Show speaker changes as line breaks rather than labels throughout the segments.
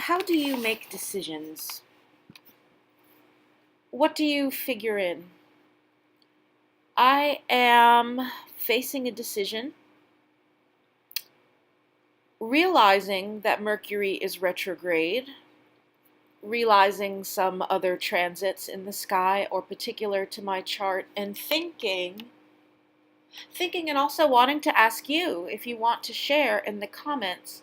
How do you make decisions? What do you figure in? I am facing a decision, realizing that Mercury is retrograde, realizing some other transits in the sky or particular to my chart, and thinking and also wanting to ask you if you want to share in the comments,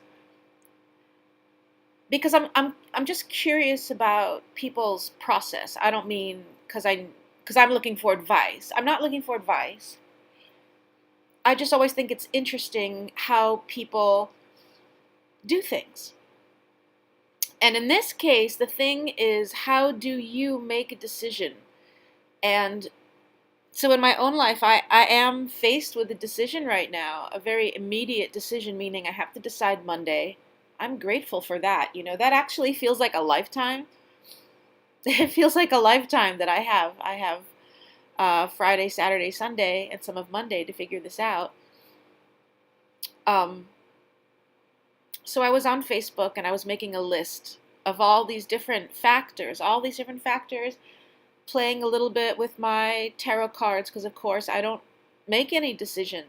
because I'm just curious about people's process. I don't mean because I'm looking for advice. I'm not looking for advice. I just always think it's interesting how people do things. And in this case, the thing is, how do you make a decision? And so in my own life, I am faced with a decision right now, a very immediate decision, meaning I have to decide Monday. I'm grateful for that. That actually feels like a lifetime. It feels like a lifetime that I have. I have Friday, Saturday, Sunday, and some of Monday to figure this out. Um, so I was on Facebook and I was making a list of all these different factors, playing a little bit with my tarot cards, because of course I don't make any decision.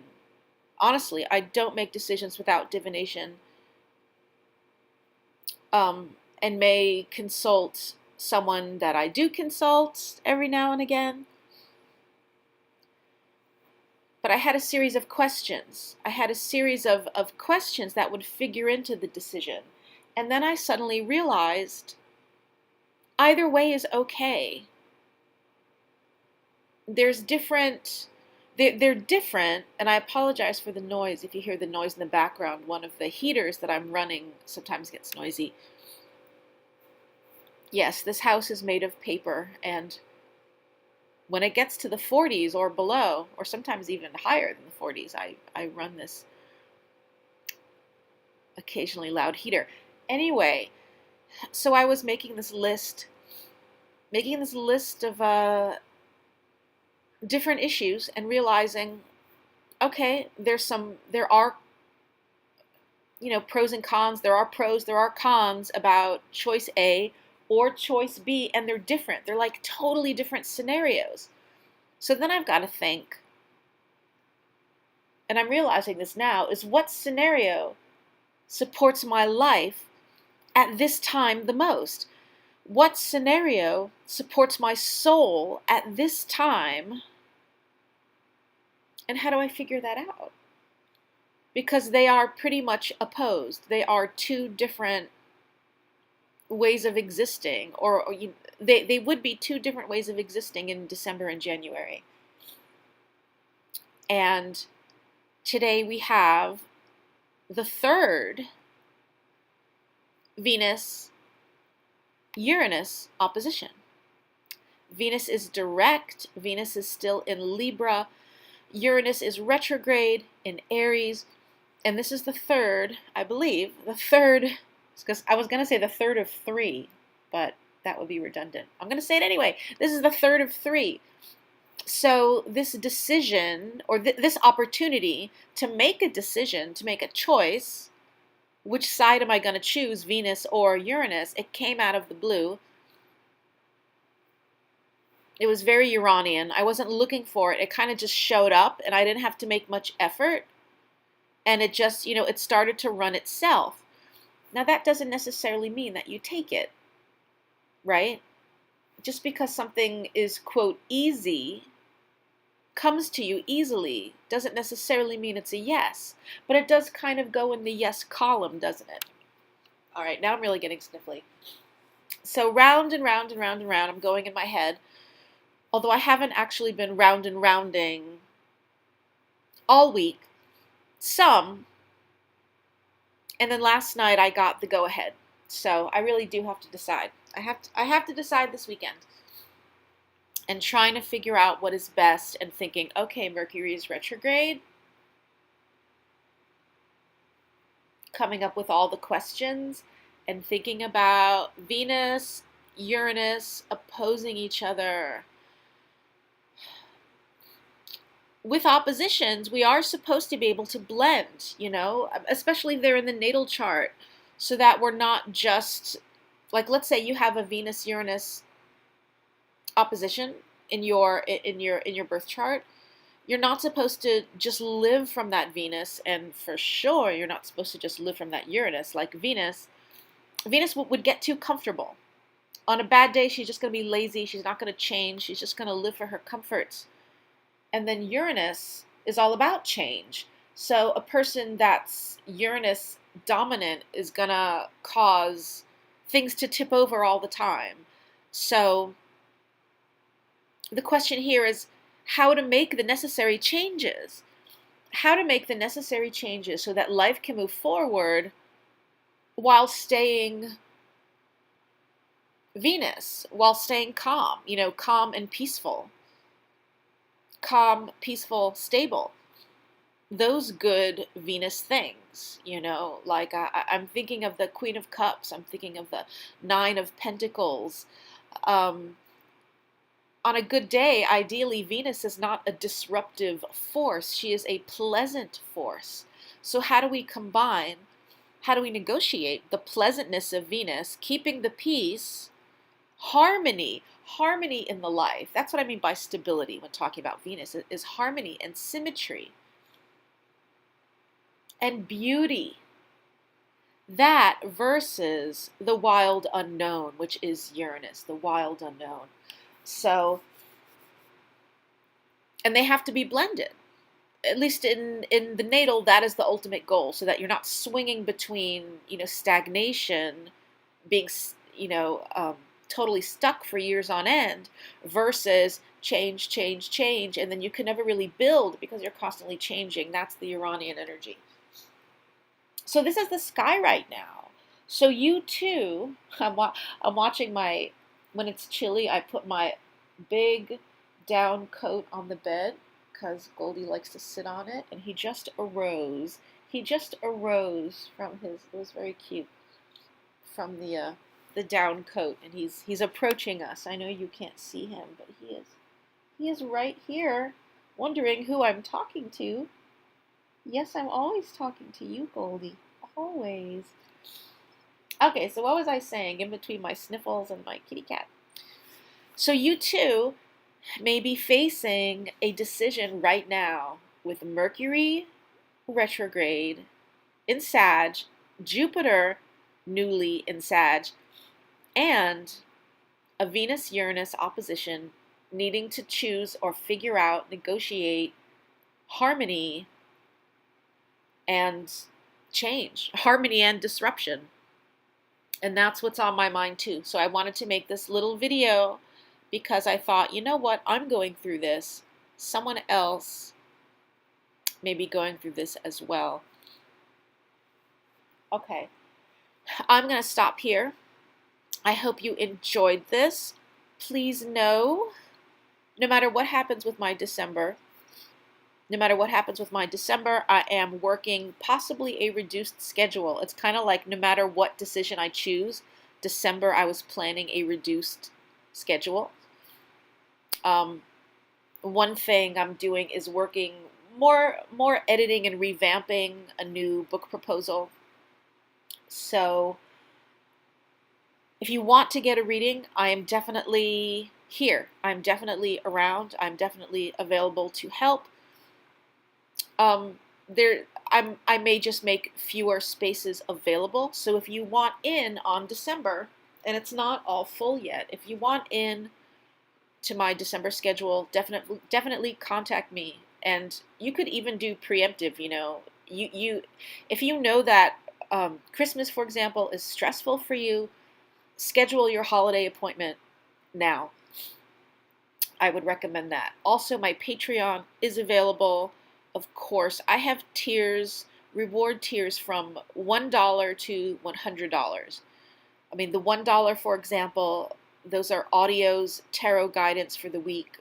Honestly, I don't make decisions without divination, and may consult someone that I do consult every now and again. But I had a series of questions. I had a series of questions that would figure into the decision. And then I suddenly realized either way is okay. There's different, they're different, and I apologize for the noise. If you hear the noise in the background, one of the heaters that I'm running sometimes gets noisy. Yes, this house is made of paper, and when it gets to the 40s or below, or sometimes even higher than the 40s, I run this occasionally loud heater. Anyway, so I was making this list of different issues and realizing, okay, there are, pros and cons. There are pros, there are cons about choice A or choice B, and they're different. They're like totally different scenarios. So then I've got to think, and I'm realizing this now, is what scenario supports my life at this time the most? What scenario supports my soul at this time? And how do I figure that out? Because they are pretty much opposed. They are two different ways of existing, they would be two different ways of existing in December and January. And today we have the third Venus-Uranus opposition. Venus is direct. Venus is still in Libra. Uranus is retrograde in Aries. And this is the third, I believe, because I was going to say the third of three, but that would be redundant. I'm going to say it anyway. This is the third of three. So this decision, or this opportunity to make a decision, to make a choice, which side am I going to choose, Venus or Uranus? It came out of the blue. It was very Uranian. I wasn't looking for it. It kind of just showed up, and I didn't have to make much effort. And it just, it started to run itself. Now, that doesn't necessarily mean that you take it, right? Just because something is, quote, easy, comes to you easily, doesn't necessarily mean it's a yes. But it does kind of go in the yes column, doesn't it? All right, now I'm really getting sniffly. So round and round and round and round, I'm going in my head. Although I haven't actually been round and rounding all week. Some. And then last night I got the go-ahead. So I really do have to decide. I have to decide this weekend. And trying to figure out what is best and thinking, okay, Mercury is retrograde. Coming up with all the questions and thinking about Venus, Uranus opposing each other. With oppositions, we are supposed to be able to blend, especially if they're in the natal chart. so that we're not just, like, let's say you have a Venus-Uranus opposition in your birth chart. You're not supposed to just live from that Venus, and for sure you're not supposed to just live from that Uranus. Like Venus would get too comfortable. On a bad day, she's just going to be lazy. She's not going to change. She's just going to live for her comforts. And then Uranus is all about change. So a person that's Uranus dominant is going to cause things to tip over all the time. So the question here is how to make the necessary changes. How to make the necessary changes so that life can move forward while staying Venus, while staying calm, calm and peaceful. Calm, peaceful, stable. Those good Venus things, like I'm thinking of the Queen of Cups. I'm thinking of the Nine of Pentacles. On a good day, ideally, Venus is not a disruptive force. She is a pleasant force. So how do we combine, how do we negotiate the pleasantness of Venus, keeping the peace, harmony in the life? That's what I mean by stability when talking about Venus, is harmony and symmetry and beauty. That versus the wild unknown, which is Uranus, the wild unknown. So, and they have to be blended. At least in the natal, that is the ultimate goal, so that you're not swinging between, stagnation, being, totally stuck for years on end, versus change, and then you can never really build because you're constantly changing. That's the Uranian energy. So this is the sky right now. So you too, I'm watching when it's chilly, I put my big down coat on the bed because Goldie likes to sit on it, and he just arose. He just arose from it was very cute, from the down coat, and he's approaching us. I know you can't see him, but he is right here, wondering who I'm talking to. Yes, I'm always talking to you, Goldie. Always. Okay, so what was I saying in between my sniffles and my kitty cat? So you too may be facing a decision right now with Mercury retrograde in Sag, Jupiter newly in Sag, and a Venus-Uranus opposition, needing to choose or figure out, negotiate harmony and change, harmony and disruption. And that's what's on my mind too. So I wanted to make this little video because I thought, you know what, I'm going through this. Someone else may be going through this as well. Okay, I'm going to stop here. I hope you enjoyed this. Please know, no matter what happens with my December, I am working possibly a reduced schedule. It's kind of like no matter what decision I choose, December I was planning a reduced schedule. One thing I'm doing is working more editing and revamping a new book proposal. So if you want to get a reading, I am definitely here. I'm definitely around. I'm definitely available to help. I may just make fewer spaces available. So if you want in on December, and it's not all full yet, if you want in to my December schedule, definitely contact me. And you could even do preemptive. If you know that Christmas, for example, is stressful for you, schedule your holiday appointment now. I would recommend that. Also, my Patreon is available. Of course, I have tiers, reward tiers from $1 to $100. I mean, the $1, for example, those are audios, tarot guidance for the week.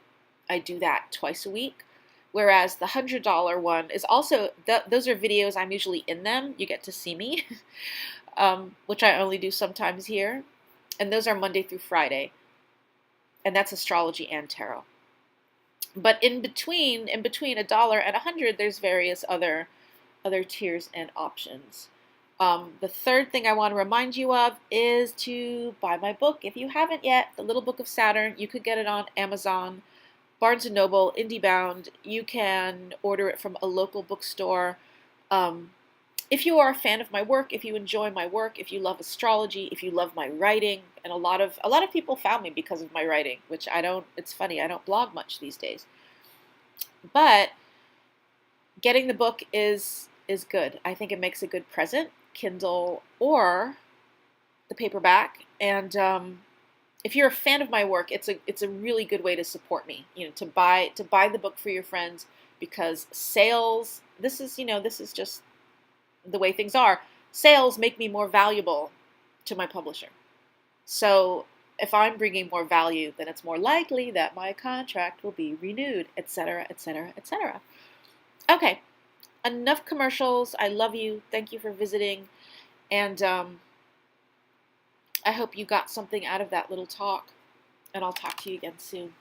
I do that twice a week. Whereas the $100 one is also, those are videos, I'm usually in them. You get to see me, which I only do sometimes here. And those are Monday through Friday. And that's astrology and tarot. But in between $1 and $100, there's various other tiers and options. The third thing I want to remind you of is to buy my book. If you haven't yet, The Little Book of Saturn, you could get it on Amazon, Barnes & Noble, IndieBound. You can order it from a local bookstore. Um, if you are a fan of my work, if you enjoy my work, if you love astrology, if you love my writing, and a lot of people found me because of my writing, which I don't. It's funny, I don't blog much these days. But getting the book is good. I think it makes a good present, Kindle or the paperback. And if you're a fan of my work, it's a really good way to support me. To buy the book for your friends, because sales. This is just the way things are. Sales make me more valuable to my publisher. So if I'm bringing more value, then it's more likely that my contract will be renewed, etc., etc., etc. Okay, enough commercials. I love you. Thank you for visiting. And I hope you got something out of that little talk. And I'll talk to you again soon.